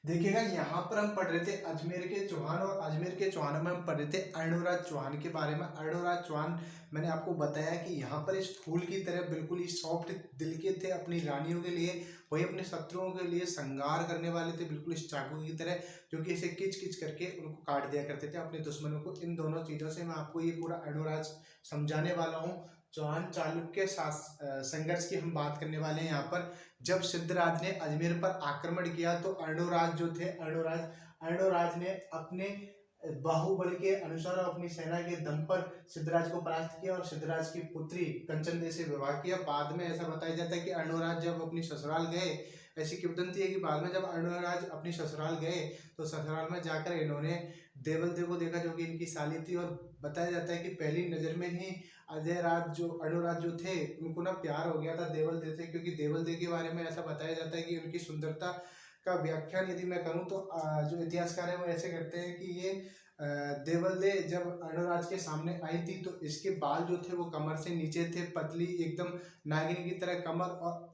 देखिएगा, यहाँ पर हम पढ़ रहे थे अजमेर के चौहान, और अजमेर के चौहान में हम पढ़ रहे थे अर्णोराज चौहान के बारे में। अर्णोराज चौहान, मैंने आपको बताया कि यहाँ पर इस फूल की तरह बिल्कुल ही सॉफ्ट दिल के थे अपनी रानियों के लिए, वही अपने शत्रुओं के लिए संहार करने वाले थे, बिल्कुल इस चाकू की तरह, जो कि इसे किच किच करके उनको काट दिया करते थे अपने दुश्मनों को। इन दोनों चीज़ों से मैं आपको ये पूरा अर्णोराज समझाने वाला हूँ। चौहान चालुक्य संघर्ष की हम बात करने वाले हैं यहाँ पर। जब सिद्धराज ने अजमेर पर आक्रमण किया तो अर्णोराज जो थे, अर्णोराज ने अपने बाहुबल के अनुसार और अपनी सेना के दम पर सिद्धराज को परास्त किया और सिद्धराज की पुत्री कंचनदेव से विवाह किया। बाद में ऐसा बताया जाता है कि अर्णोराज जब अपनी ससुराल गए, ऐसी किंवदंती है कि बाद में जब अर्णोराज अपनी ससुराल गए तो ससुराल में जाकर इन्होंने देवलदेव को देखा, जो कि इनकी साली थी, और बताया जाता है कि पहली नजर में ही अर्णोराज जो थे उनको ना प्यार हो गया था देवलदेव से, क्योंकि देवलदेव के बारे में ऐसा बताया जाता है कि उनकी सुंदरता का व्याख्यान यदि मैं करूं तो जो इतिहासकार है वो ऐसे करते हैं कि ये देवलदेव जब अर्णोराज के सामने आई थी तो इसके बाल जो थे वो कमर से नीचे थे, पतली एकदम नागिन की तरह कमर, और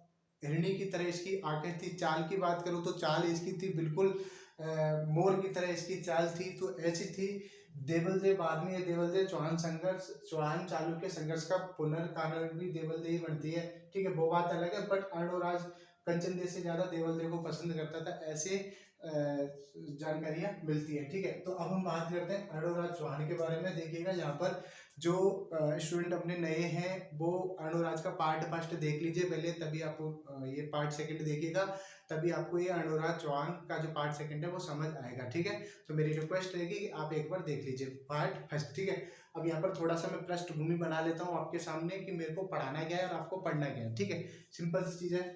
हिरणी की तरह इसकी आंखें थी। चाल की बात करूं तो चाल इसकी थी बिल्कुल मोर की तरह इसकी चाल थी, तो ऐसी थी देवलदेव। बाद में ये देवलदेव चौहान चालुक्य संघर्ष का पुनर्कारण भी देवलदेव ही बनती है, ठीक है, वो बात अलग है। बट अर्णोराज कंचनदेव से ज्यादा देवलदेव को पसंद करता था, ऐसे जानकारियां मिलती है, ठीक है। तो अब हम बात करते हैं अर्णोराज चौहान के बारे में। देखिएगा, यहाँ पर जो स्टूडेंट अपने नए हैं वो अर्णोराज का पार्ट फर्स्ट देख लीजिए पहले, तभी आप ये पार्ट सेकंड देखिएगा, तभी आपको ये अर्णोराज चौहान का जो पार्ट सेकंड है वो समझ आएगा, ठीक है। तो मेरी रिक्वेस्ट रहेगी कि आप एक बार देख लीजिए पार्ट फर्स्ट, ठीक है। अब यहाँ पर थोड़ा सा मैं पृष्ठभूमि बना लेता हूँ आपके सामने कि मेरे को पढ़ाना क्या है और आपको पढ़ना क्या है, ठीक है। सिंपल सी चीज है।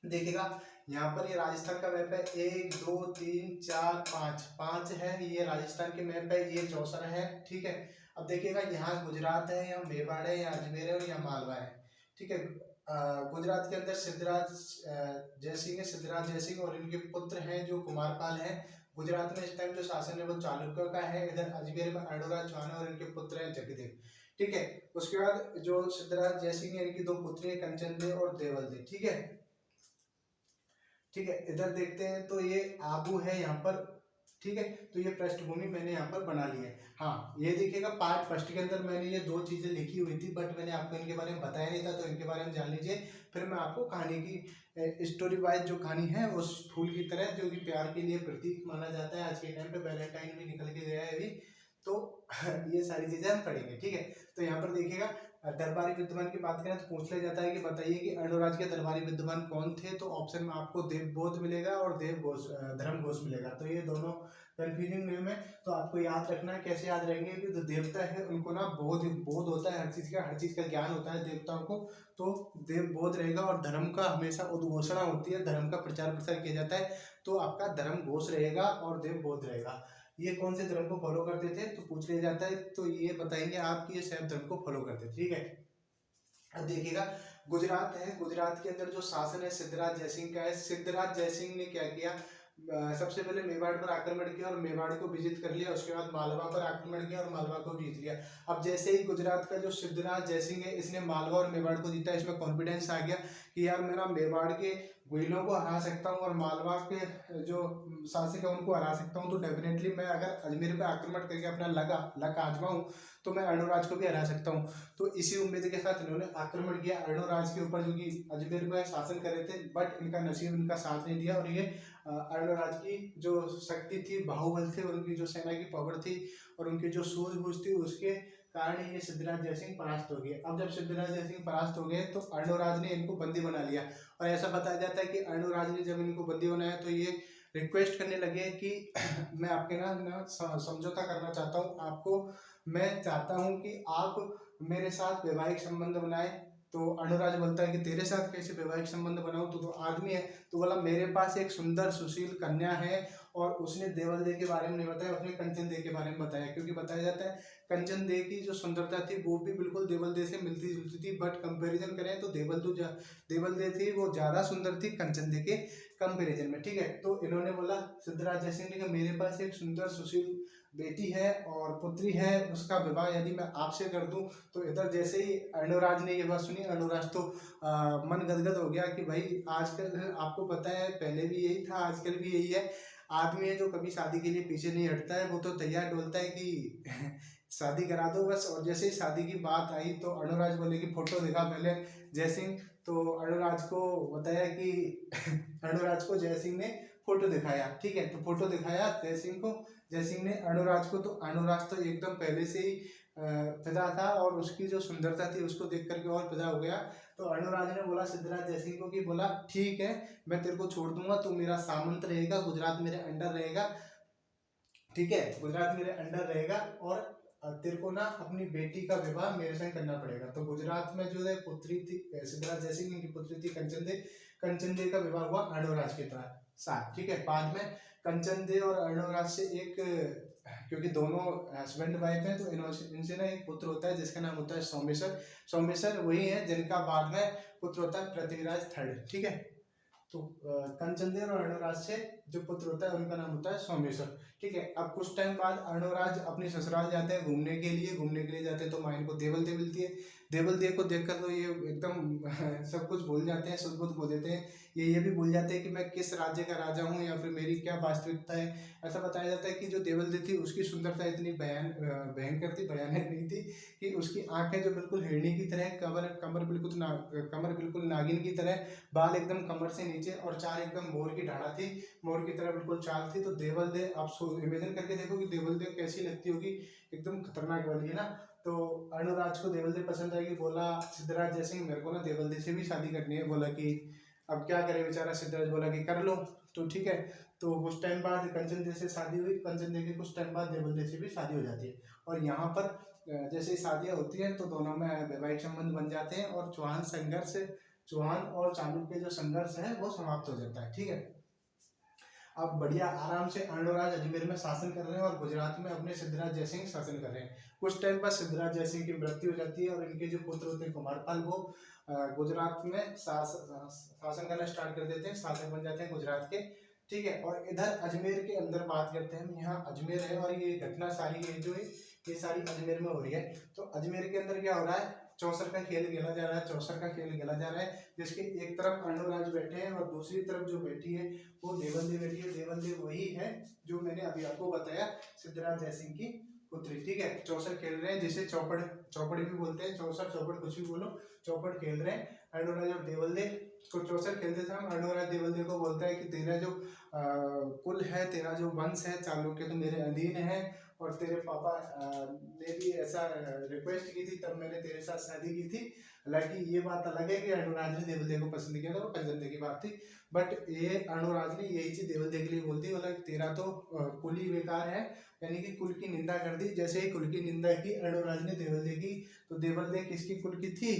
देखिएगा, यहाँ पर ये राजस्थान का मैप है, 1 2 3 4 5 5 है, ये राजस्थान के मैप है, ये चौसर है, ठीक है। अब देखिएगा, यहाँ गुजरात है, यहाँ मेवाड़ है, यहाँ अजमेर है और यहाँ मालवा है, ठीक है। गुजरात के अंदर सिद्धराज जयसिंह और इनके पुत्र हैं जो कुमारपाल हैं। गुजरात में इस टाइम जो शासन है वो चालुक्यों का है। इधर अजमेर में अर्णोराज चौहान और इनके पुत्र हैं जगदेव, ठीक है। उसके बाद जो सिद्धराज जयसिंह है, इनकी दो पुत्री है कंचनदेव और देवलदेव, ठीक है, ठीक है। इधर देखते हैं तो ये आबू है यहाँ पर, ठीक है। तो ये पृष्ठभूमि मैंने यहाँ पर बना ली है। हाँ, ये देखिएगा, पार्ट फर्स्ट के अंदर मैंने ये दो चीजें लिखी हुई थी, बट मैंने आपको इनके बारे में बताया नहीं था, तो इनके बारे में जान लीजिए। फिर मैं आपको कहानी की स्टोरी वाइज जो कहानी है उस फूल की तरह, जो कि प्यार के लिए प्रतीक माना जाता है, आज के टाइम पे वैलेंटाइन भी निकल के गया है अभी, तो ये सारी चीजें हम पढ़ेंगे, ठीक है। तो यहाँ पर देखिएगा, दरबारी विद्वान की बात करें तो पूछ लिया जाता है कि बताइए कि अर्णोराज के दरबारी विद्वान कौन थे, तो ऑप्शन में आपको देवबोध मिलेगा और धर्म घोष मिलेगा, तो ये दोनों कंफ्यूजिंग नेम है। तो आपको याद रखना है, कैसे याद रहेंगे कि जो देवता है उनको ना बोध बोध होता है, हर चीज का ज्ञान होता है देवताओं को, तो देव बोध रहेगा, और धर्म का हमेशा उद्घोषणा होती है, धर्म का प्रचार प्रसार किया जाता है, तो आपका धर्म घोष रहेगा और देव बोध रहेगा। ये कौन से धर्म को फॉलो करते थे तो पूछ लिया जाता है, तो ये बताएंगे आप कि ये शैव धर्म को फॉलो करते थे, ठीक है। अब देखिएगा, गुजरात है, गुजरात के अंदर जो शासन है सिद्धराज जयसिंह का है। सिद्धराज जयसिंह ने क्या किया, सबसे पहले मेवाड़ पर आक्रमण किया और मेवाड़ को विजित कर लिया, उसके बाद मालवा पर आक्रमण किया और मालवा को जीत लिया। अब जैसे ही गुजरात का जो सिद्धराज जयसिंह है, इसने मालवा और मेवाड़ को जीता, इसमें कॉन्फिडेंस आ गया कि यार मैं ना मेवाड़ के गुइलों को हरा सकता हूँ और मालवा के जो शासक है उनको हरा सकता हूँ, तो डेफिनेटली मैं अगर अजमेर पर आक्रमण करके अपना लक आजमाऊं तो मैं अर्णोराज को भी हरा सकता हूँ। तो इसी उम्मीद के साथ इन्होंने आक्रमण किया अर्णोराज के ऊपर, जो कि अजमेर में शासन कर रहे थे, बट इनका नसीब इनका साथ नहीं दिया, और ये अर्णोराज की जो शक्ति थी, बाहुबल थे, और उनकी जो सेना की पावर थी और उनकी जो सूझबूझ थी, उसके कारण ये सिद्धराज जयसिंह परास्त हो गए। अब जब सिद्धराज जयसिंह परास्त हो गए तो अर्णोराज ने इनको बंदी बना लिया, और ऐसा बताया जाता है कि अर्णोराज ने जब इनको बंदी बनाया तो ये रिक्वेस्ट करने लगे कि मैं आपके ना समझौता करना चाहता हूँ, आपको मैं चाहता हूँ कि आप मेरे साथ वैवाहिक संबंध बनाए। तो अनुराज बोलता है कि तेरे साथ कैसे वैवाहिक संबंध बनाऊं, तो आदमी है। तो बोला मेरे पास एक सुंदर सुशील कन्या है, और उसने देवल के बारे में नहीं बताया, उसने कंचन के बारे में बताया, क्योंकि बताया जाता है कंचन की जो सुंदरता थी वो भी बिल्कुल देवल से मिलती जुलती थी, बट कंपैरिजन करें तो देवल थी वो ज्यादा सुंदर थी कंचन के कंपैरिजन में, ठीक है। तो इन्होंने बोला सिद्धराज जयसिंह ने कि मेरे पास एक सुंदर सुशील बेटी है और पुत्री है, उसका विवाह यदि मैं आपसे कर दूं, तो इधर जैसे ही अनुराज ने ये बात सुनी, अनुराज तो मन गदगद हो गया कि भाई आजकल आपको पता है पहले भी यही था, आजकल भी यही है, आदमी है जो कभी शादी के लिए पीछे नहीं हटता है, वो तो तैयार डोलता है कि शादी करा दो बस। और जैसे ही शादी की बात आई तो अनुराज बोले कि फोटो दिखा पहले जय सिंह। तो अनुराज को बताया कि अनुराज को जय सिंह ने फोटो दिखाया, ठीक है। तो फोटो दिखाया जय सिंह को, जय सिंह ने अनुराज को। तो अनुराज तो एकदम पहले से ही फिदा था और उसकी जो सुंदरता थी उसको देख करके और फिदा हो गया। तो अनुराज ने बोला सिद्धराज जय सिंह को कि बोला ठीक है मैं तेरे को छोड़ दूंगा, तू मेरा सामंत रहेगा, गुजरात मेरे अंडर रहेगा, ठीक है, गुजरात मेरे अंडर रहेगा। और तेरे को ना अपनी बेटी का विवाह मेरे संग करना पड़ेगा। तो गुजरात में जो है पुत्री थी सिद्धराज जय सिंह की पुत्री थी कंचन दे, कंचन दे का विवाह हुआ अनुराज के साथ, ठीक है। बाद में कंचन दे और अनुराज से एक, क्योंकि दोनों हस्बैंड वाइफ हैं, तो इनसे ना एक पुत्र होता है जिसका नाम होता है सोमेश्वर। सोमेश्वर वही है जिनका बाद में पुत्र होता है पृथ्वीराज थर्ड, ठीक है। तो कंचन दे और अनुराज से जो पुत्र होता है उनका नाम होता है सोमेश्वर, ठीक है। अब कुछ टाइम बाद अनुराज अपने ससुराल जाते हैं घूमने के लिए जाते हैं। तो माँ इनको देवल दे मिलती है। देवल दे को देखकर तो ये एकदम सब कुछ भूल जाते हैं, शुद्ध बुद्ध खो देते हैं। ये भी भूल जाते हैं कि मैं किस राज्य का राजा हूँ या फिर मेरी क्या वास्तविकता है। ऐसा बताया जाता है कि जो देवल दे थी उसकी सुंदरता इतनी भयंकर थी, भयानक नहीं थी, कि उसकी आंखें जो बिल्कुल हिरणी की तरह, कमर बिल्कुल नागिन की तरह, बाल एकदम कमर से नीचे, और चार एकदम मोर की ढाढ़ा थी, मोर की तरह बिल्कुल चाल थी। तो देवल दे आप इमेजिन करके देखो कि देवल दे कैसी लगती होगी, एकदम खतरनाक वाली है ना। तो अनुराज को देवल दे पसंद आएगी। बोला सिद्धराज जय सिंह मेरे को ना देवल दे से भी शादी करनी है। बोला कि अब क्या करे बेचारा सिद्धराज, बोला कि कर लो। तो ठीक है। तो कुछ टाइम बाद कंचन दे से शादी हुई, कंचन दे के कुछ टाइम बाद देवल दे से भी शादी हो जाती है। और यहाँ पर जैसे शादियाँ होती हैं तो दोनों में वैवाहिक संबंध बन जाते हैं और चौहान और चालुक्य जो संघर्ष है वो समाप्त हो जाता है, ठीक है। अब बढ़िया आराम से अनुराज अजमेर में शासन कर रहे हैं और गुजरात में अपने सिद्धराज जय सिंह शासन कर रहे हैं। कुछ टाइम बाद सिद्धराज जय सिंह की मृत्यु हो जाती है और इनके जो पुत्र होते हैं कुमारपाल, वो गुजरात में शासन करना स्टार्ट कर देते हैं, शासक बन जाते हैं गुजरात के, ठीक है। और इधर अजमेर के अंदर बात करते हैं, यहाँ अजमेर है और ये घटना सारी है जो है ये सारी अजमेर में हो रही है। तो अजमेर के अंदर क्या हो रहा है, चौसर का खेल खेला जा रहा है, चौसर का खेल खेला जा रहा है, जिसके एक तरफ अनुराज बैठे हैं और दूसरी तरफ जो बैठी है वो देवल दे बैठी है। देवल दे वही है जो मैंने अभी आपको बताया सिद्धराज जय सिंह की पुत्री, ठीक है। चौसर खेल रहे हैं, जिसे चौपड़ भी बोलते हैं, चौसर चौपड़ कुछ भी बोलो, चौपड़ खेल रहे हैं अनुराज और देवल दे। तो चौसर खेलते समय अनुराज देवल दे को बोलता है कि तेरा जो कुल है, तेरा जो वंश है चालुक्य, तो मेरे अधीन है, और तेरे पापा ने भी ऐसा रिक्वेस्ट की थी तब मैंने तेरे साथ शादी की थी। हालांकि ये बात अलग है कि अनुराज ने देवल दे को पसंद किया था, वो कंचन दे की बात थी। बट ये अनुराज ने यही चीज देवल दे के लिए बोलती, बोला तेरा तो कुल ही बेकार है, यानी कि कुल की निंदा कर दी। जैसे ही कुल की निंदा की अनुराज ने देवल दे की, तो देवल दे किसकी कुल की थी,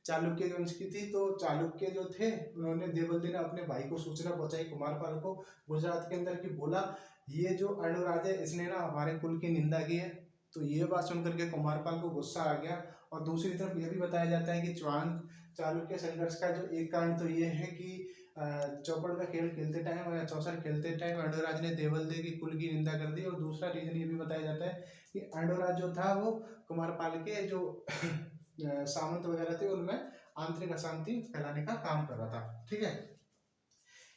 चालुक्य वंश की थी। तो चालुक्य जो थे उन्होंने देवल दे ने अपने भाई को सूचना पहुंचाई कुमारपाल को गुजरात के अंदर, की बोला ये जो अनुराज है इसने ना हमारे कुल की निंदा की है। तो ये बात सुनकर के कुमारपाल को गुस्सा आ गया। और दूसरी तरफ यह भी बताया जाता है कि चौहान चालुक्य संघर्ष का जो एक कारण तो ये है कि चौपड़ का खेल खेलते टाइम या चौसर खेलते टाइम अनुराज ने देवल दे की कुल की निंदा कर दी। और दूसरा रीजन ये भी बताया जाता है कि अनुराज जो था वो कुमारपाल के जो सामंत वगैरह थे उनमें आंतरिक अशांति फैलाने का काम कर रहा था, ठीक है।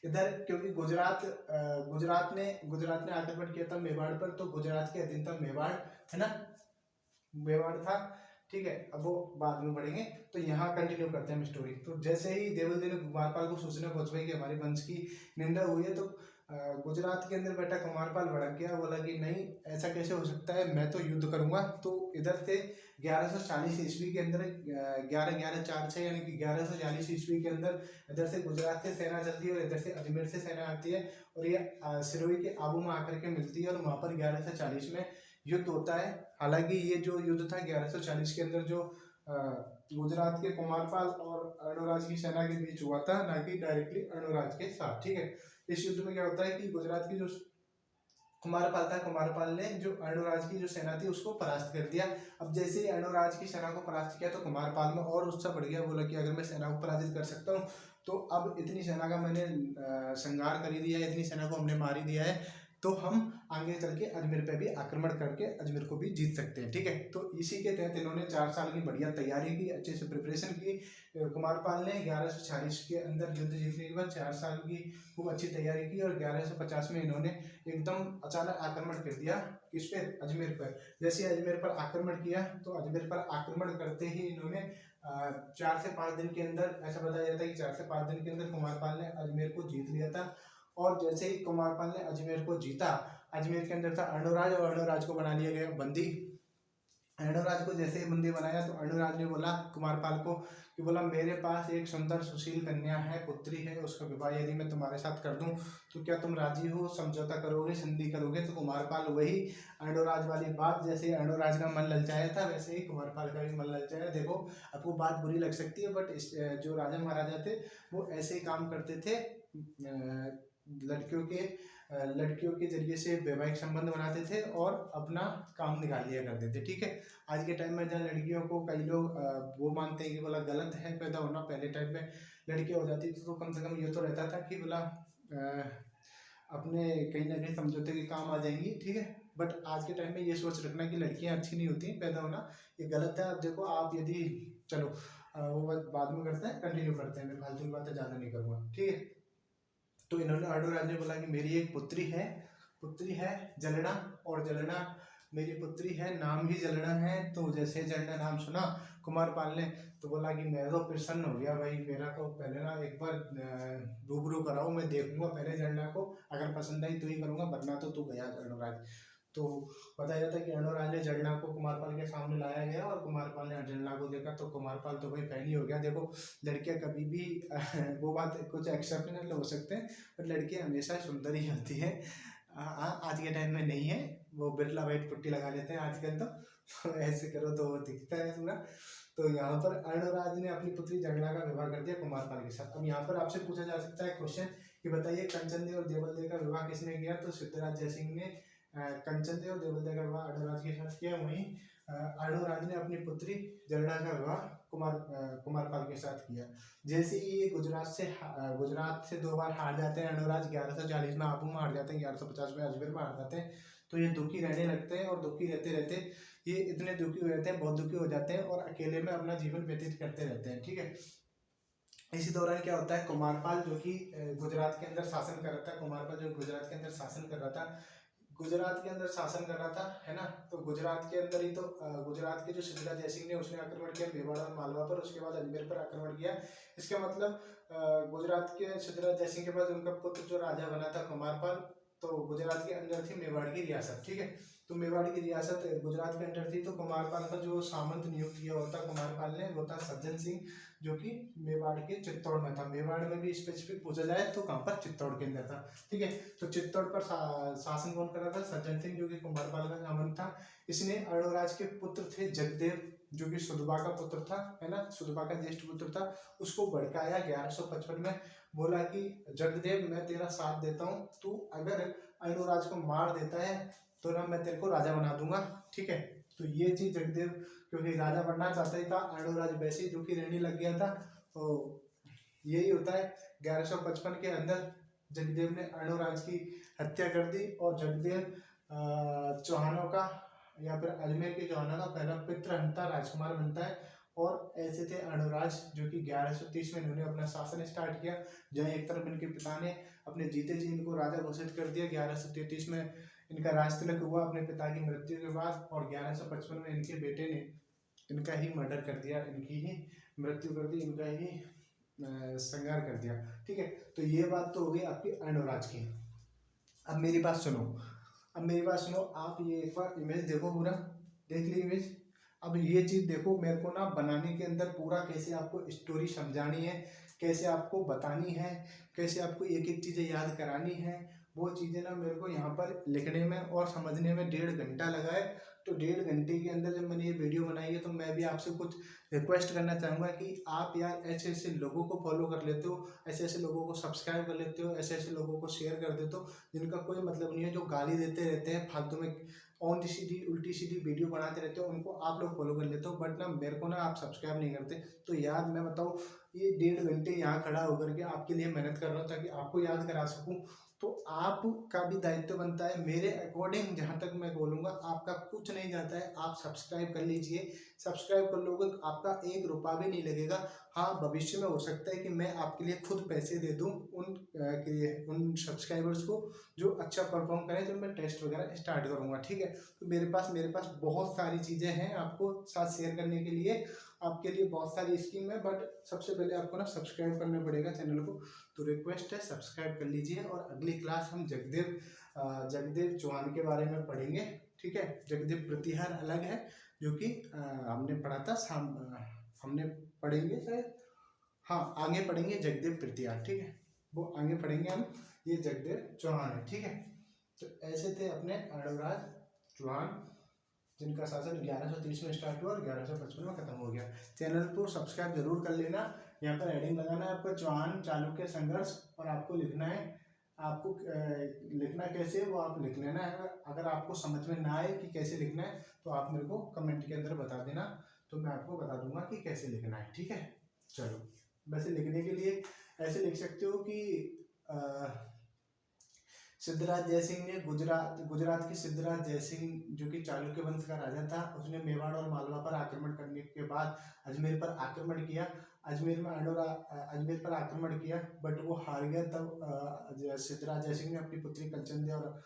इधर क्योंकि गुजरात ने आक्रमण किया था मेवाड़ पर, तो गुजरात के अधीन था मेवाड़, है ना, मेवाड़ था, ठीक है। अब वो बाद में बढ़ेंगे, तो यहाँ कंटिन्यू करते हैं हम स्टोरी। तो जैसे ही देवल दे ने कुमारपाल को सूचना पहुंचवाई कि हमारे वंश की निंदा हुई है, तो गुजरात के अंदर बैठा कुमारपाल भड़क गया, बोला कि नहीं ऐसा कैसे हो सकता है, मैं तो युद्ध करूंगा। तो इधर से 1140 ईस्वी के अंदर 1146 यानी कि 1140 ईस्वी के अंदर इधर से गुजरात से सेना चलती है और इधर से अजमेर से सेना आती है और ये सिरोही के आबू में आकर के मिलती है और वहाँ पर 1140 में युद्ध होता है। हालांकि ये जो युद्ध था 1140 के अंदर जो गुजरात के कुमारपाल और अनुराज की सेना के बीच हुआ था, ना कि डायरेक्टली अनुराज के साथ, ठीक है। इस युद्ध में क्या होता है कि गुजरात की जो कुमारपाल था, कुमारपाल ने जो अनुराज की जो सेना थी उसको परास्त कर दिया। अब जैसे ही अनुराज की सेना को परास्त किया तो कुमारपाल में और उत्साह बढ़ गया, बोला कि अगर मैं सेना को पराजित कर सकता हूँ तो अब इतनी सेना का मैंने संहार कर ही दिया है, इतनी सेना को हमने मार ही दिया है, तो हम आगे चल के अजमेर पे भी आक्रमण करके अजमेर को भी जीत सकते हैं। ठीक है, तो इसी के तहत इन्होंने 4 साल की बढ़िया तैयारी की, अच्छे से प्रिपरेशन की। कुमारपाल ने 1146 के अंदर युद्ध जीतने के बाद 4 साल की खूब अच्छी तैयारी की और 1150 में इन्होंने एकदम अचानक आक्रमण कर दिया। किस पे? अजमेर पर। जैसे अजमेर पर आक्रमण किया तो अजमेर पर आक्रमण करते ही इन्होंने 4 से 5 दिन के अंदर, ऐसा बताया जाता है कि 4 से 5 दिन के अंदर कुमारपाल ने अजमेर को जीत लिया था। और जैसे ही कुमारपाल ने अजमेर को जीता, अजमेर के अंदर था अर्णोराज और अर्णोराज को बना लिया गया बंदी। अर्णोराज को जैसे ही बंदी बनाया तो अर्णोराज ने बोला कुमारपाल को कि बोला मेरे पास एक सुंदर सुशील कन्या है, पुत्री है, उसका विवाह यदि मैं तुम्हारे साथ कर दूं तो क्या तुम राजी हो, समझौता करोगे, संधि करोगे? तो कुमारपाल वही अर्णोराज वाली बात, जैसे अर्णोराज का मन ललचाया था वैसे ही कुमारपाल का भी मन ललचाया। देखो आपको बात बुरी लग सकती है बट जो राजा महाराजा थे वो ऐसे ही काम करते थे, लड़कियों के जरिए से वैवाहिक संबंध बनाते थे और अपना काम निकाल लिया करते थे। ठीक है, आज के टाइम में जहाँ लड़कियों को कई लोग वो मानते हैं कि बोला गलत है पैदा होना, पहले टाइम में लड़कियाँ हो जाती थी तो कम से कम ये तो रहता था कि बोला अपने कहीं ना कहीं समझौते के काम आ जाएंगी। ठीक है, बट आज के टाइम में ये सोच रखना कि लड़कियां अच्छी नहीं होती पैदा होना, ये गलत है। अब देखो आप यदि चलो वो बाद में करते हैं, कंटिन्यू करते हैं, मैं फालतू की बातें ज़्यादा नहीं करूँगा। ठीक है, तो इन्होंने अर्णोराज ने बोला कि मेरी एक पुत्री है जलना, और जलना मेरी पुत्री है, नाम ही जलना है। तो जैसे जलना नाम सुना कुमारपाल ने तो बोला कि मैं तो प्रसन्न हो गया भाई, मेरा तो पहले ना एक बार रूबरू कराओ, मैं देखूंगा पहले जलना को, अगर पसंद आई तो ही करूंगा वरना तो तू गया अर्णोराज। तो बताया जाता है कि अर्णोराज ने जलना को कुमारपाल के सामने लाया गया और कुमारपाल ने जलना को देखा तो कुमारपाल तो भाई फैन ही हो गया। देखो लड़कियां कभी भी वो बात कुछ एक्सेप्शनल हो सकते हैं पर लड़कियां हमेशा सुंदर ही होती है। आज के टाइम में नहीं है, वो बिरला वाइट पुट्टी लगा लेते हैं आजकल तो ऐसे करो तो वो दिखता है पूरा। तो यहाँ पर अर्णोराज ने अपनी पुत्री जगला का विवाह कर दिया कुमारपाल के साथ। अब यहाँ पर आपसे पूछा जा सकता है क्वेश्चन कि बताइए कंचन देव और देवल का विवाह किसने किया? तो सिद्धराज जयसिंह ने कंचन देव और देवल का विवाह अर्णोराज के साथ किया। वहीं अर्णोराज ने अपनी पुत्री जगला का विवाह कुमारपाल के साथ किया। जैसे ही ये गुजरात से 2 बार हार जाते हैं अर्णोराज, 1140 में आबू में हार जाते हैं, 1150 में अजमेर में हार जाते हैं, तो ये दुखी रहने लगते हैं और दुखी रहते रहते ये इतने दुखी हो जाते हैं, बहुत दुखी हो जाते हैं और अकेले में अपना जीवन व्यतीत करते रहते हैं। ठीक है, इसी दौरान क्या होता है, कुमारपाल जो कि गुजरात के अंदर शासन कर रहा था, गुजरात के अंदर शासन कर रहा था, है ना। तो गुजरात के अंदर ही तो गुजरात के जो सिद्धराज जयसिंह ने उसने आक्रमण किया मेवाड़ और मालवा पर, उसके बाद अजमेर पर आक्रमण किया। इसका मतलब गुजरात के सिद्धराज जयसिंह के बाद उनका पुत्र जो राजा बना था कुमारपाल, तो गुजरात के अंदर थी मेवाड़ की रियासत। ठीक है, तो मेवाड़ की रियासत गुजरात के अंदर थी। तो कुमारपाल का जो सामंत नियुक्त किया होता कुमारपाल ने वो था सज्जन सिंह, जो कि मेवाड़ के चित्तौड़ में था। मेवाड़ में भी स्पेसिफिक पूछा जाए तो कहाँ पर? चित्तौड़ के अंदर था। ठीक है, तो चित्तौड़ पर शासन कौन कर रहा था? सज्जन सिंह, जो कि कुमारपाल का सामंत था। इसने अर्णोराज के पुत्र थे जगदेव, जो कि सुदबा का पुत्र था, है ना, सुदबा का ज्येष्ठ पुत्र था, उसको भड़काया 1155 में। बोला कि जगदेव मैं तेरा साथ देता हूँ, तू अगर अर्णोराज को मार देता है तो ना मैं तेरे को राजा बना दूंगा। ठीक है, तो ये चीज जगदेव क्योंकि राजा बनना चाहता ही था, अर्णोराज वैसे ही दुखी रहने लग गया था। तो यही होता है 1155 के अंदर जगदेव ने अर्णोराज की हत्या कर दी और जगदेव चौहानों का या फिर अजमेर के चौहानों का पहला पितृहंता राजकुमार बनता है। और ऐसे थे अर्णोराज, जो कि 1130 में इन्होंने अपना शासन स्टार्ट किया, जहाँ एक तरफ इनके पिता ने अपने जीते जी इनको राजा घोषित कर दिया। 1133 में इनका राज तिलक हुआ अपने पिता की मृत्यु के बाद, और 1155 में इनके बेटे ने इनका ही मर्डर कर दिया, इनकी ही मृत्यु कर दी, इनका ही संहार कर दिया। ठीक है, तो ये बात तो हो गई आपकी अर्णोराज की। अब मेरी बात सुनो, आप ये एक बार इमेज देखो, पूरा देख ली इमेज। अब ये चीज देखो, मेरे को ना बनाने के अंदर पूरा कैसे आपको स्टोरी समझानी है, कैसे आपको बतानी है, कैसे आपको एक एक चीजें याद करानी है, वो चीजें ना मेरे को यहाँ पर लिखने में और समझने में 1.5 घंटा लगा है। तो 1.5 घंटे के अंदर जब मैंने ये वीडियो बनाई है तो मैं भी आपसे कुछ रिक्वेस्ट करना चाहूँगा कि आप यार ऐसे ऐसे लोगों को फॉलो कर लेते हो, ऐसे ऐसे लोगों को सब्सक्राइब कर लेते हो, ऐसे ऐसे लोगों को शेयर कर देते हो जिनका कोई मतलब नहीं है, जो गाली देते रहते हैं फालतू में, ऑन सीधी उल्टी सीधी वीडियो बनाते रहते हो, उनको आप लोग फॉलो कर लेते हो, बट ना मेरे को ना आप सब्सक्राइब नहीं करते। तो यार मैं बताऊँ, ये 1.5 घंटे यहाँ खड़ा होकर के आपके लिए मेहनत कर रहा हूँ ताकि आपको याद करा सकूँ। तो आपका भी दायित्व बनता है, मेरे अकॉर्डिंग जहाँ तक मैं बोलूँगा आपका कुछ नहीं जाता है, आप सब्सक्राइब कर लीजिए। सब्सक्राइब कर लोगे तो आपका 1 रुपया भी नहीं लगेगा। हाँ, भविष्य में हो सकता है कि मैं आपके लिए खुद पैसे दे दूँ उन सब्सक्राइबर्स को जो अच्छा परफॉर्म करें, तो मैं टेस्ट वगैरह स्टार्ट करूँगा, ठीक है। तो मेरे पास बहुत सारी चीज़ें हैं आपको साथ शेयर करने के लिए, आपके लिए बहुत सारी स्कीम है, बट सबसे पहले आपको ना सब्सक्राइब करना पड़ेगा चैनल को। तो रिक्वेस्ट है सब्सक्राइब कर लीजिए। और अगली क्लास हम जगदेव चौहान के बारे में पढ़ेंगे, ठीक है। जगदेव प्रतिहार अलग है, जो कि हमने पढ़ा था हमने पढ़ेंगे शायद, हाँ आगे पढ़ेंगे जगदेव प्रतिहार, ठीक है, वो आगे पढ़ेंगे हम। ये जगदेव चौहान है, ठीक है। तो ऐसे थे अपने अणुराज चौहान, जिनका शासन 1130 में स्टार्ट हुआ और 1155 में खत्म हो गया। चैनल को सब्सक्राइब जरूर कर लेना। यहाँ पर हेडिंग लगाना है आपको चौहान चालुक्य संघर्ष, और आपको लिखना है, आपको लिखना कैसे वो आप लिख लेना है। अगर आपको समझ में ना आए कि कैसे लिखना है तो आप मेरे को कमेंट के अंदर बता देना, तो मैं आपको बता दूंगा कि कैसे लिखना है, ठीक है। चलो, वैसे लिखने के लिए ऐसे लिख सकते हो कि सिद्धराज जयसिंह ने गुजरात के सिद्धराज जयसिंह जो कि चालुक्य वंश का राजा था, उसने मेवाड़ और मालवा पर आक्रमण करने के बाद अजमेर पर आक्रमण किया। अजमेर पर आक्रमण किया, बट वो हार गया। तब सिद्धराज जयसिंह ने अपनी पुत्री कलचंदे और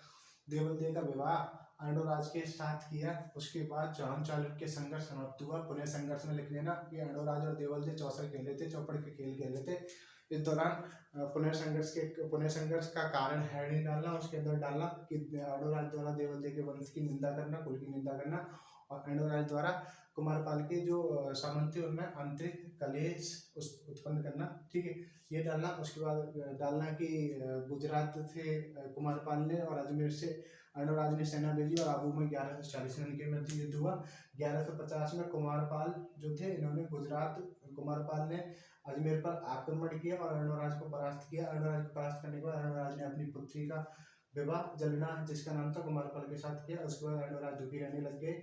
देवलदे का विवाह अर्णोराज के साथ किया। उसके बाद चौहान चालुक्य संघर्ष समाप्त हुआ। पुनः संघर्ष में लिख लेना कि अर्णोराज और देवलदे चौसर खेले थे, चौपड़ के खेल खेले थे। इस दौरान पुनः संघर्ष का कारण हेडिंग डालना, उसके अंदर डालना कि अर्णोराज द्वारा देवलदे के वंश की निंदा करना, कुल की निंदा करना, और अर्णोराज द्वारा कुमारपाल के जो सामंत थे उनमें आंतरिक कलेश उत्पन्न करना, ठीक है, ये डालना। उसके बाद डालना कि गुजरात से कुमारपाल ने और अजमेर से अर्णोराज ने सेना भेजी और आबू में 1140 में इनके मध्य युद्ध हुआ। 1150 में कुमारपाल जो थे, इन्होंने कुमारपाल ने अजमेर पर आक्रमण किया और अर्णोराज को परास्त किया। अर्णोराज को परास्त करने के बाद अर्णोराज ने अपनी पुत्री का विवाह जलना, जिसका नाम था, कुमारपाल के साथ किया। उसके बाद अर्णोराज दुखी रहने लग गए।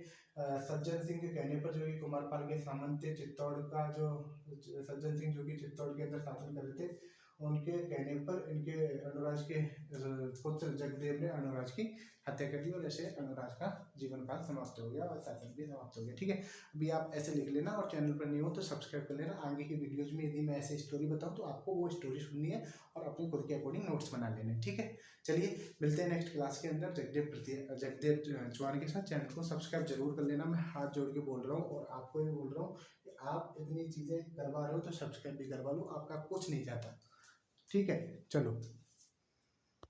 सज्जन सिंह के कहने पर, जो कि कुमारपाल के सामंत थे, चित्तौड़ का जो सज्जन सिंह जो कि चित्तौड़ के अंदर शासन कर रहे थे, उनके कहने पर इनके अर्णोराज के पुत्र जगदेव ने अर्णोराज की हत्या कर दी, और ऐसे अर्णोराज का जीवन काल समाप्त हो गया और शासन भी समाप्त हो गया, ठीक है। अभी आप ऐसे लिख लेना, और चैनल पर नहीं हो तो सब्सक्राइब कर लेना। आगे की वीडियोज में यदि मैं ऐसे स्टोरी बताऊं तो आपको वो स्टोरी सुननी है और अपने खुद के अकॉर्डिंग नोट्स बना लेने, ठीक है। चलिए, मिलते हैं नेक्स्ट क्लास के अंदर जगदेव चौहान के साथ। चैनल को सब्सक्राइब जरूर कर लेना, मैं हाथ जोड़ के बोल रहा हूँ, और आपको भी बोल रहा हूँ कि आप इतनी चीज़ें करवा रहे हो तो सब्सक्राइब भी करवा लो, आपका कुछ नहीं जाता, ठीक है। चलो।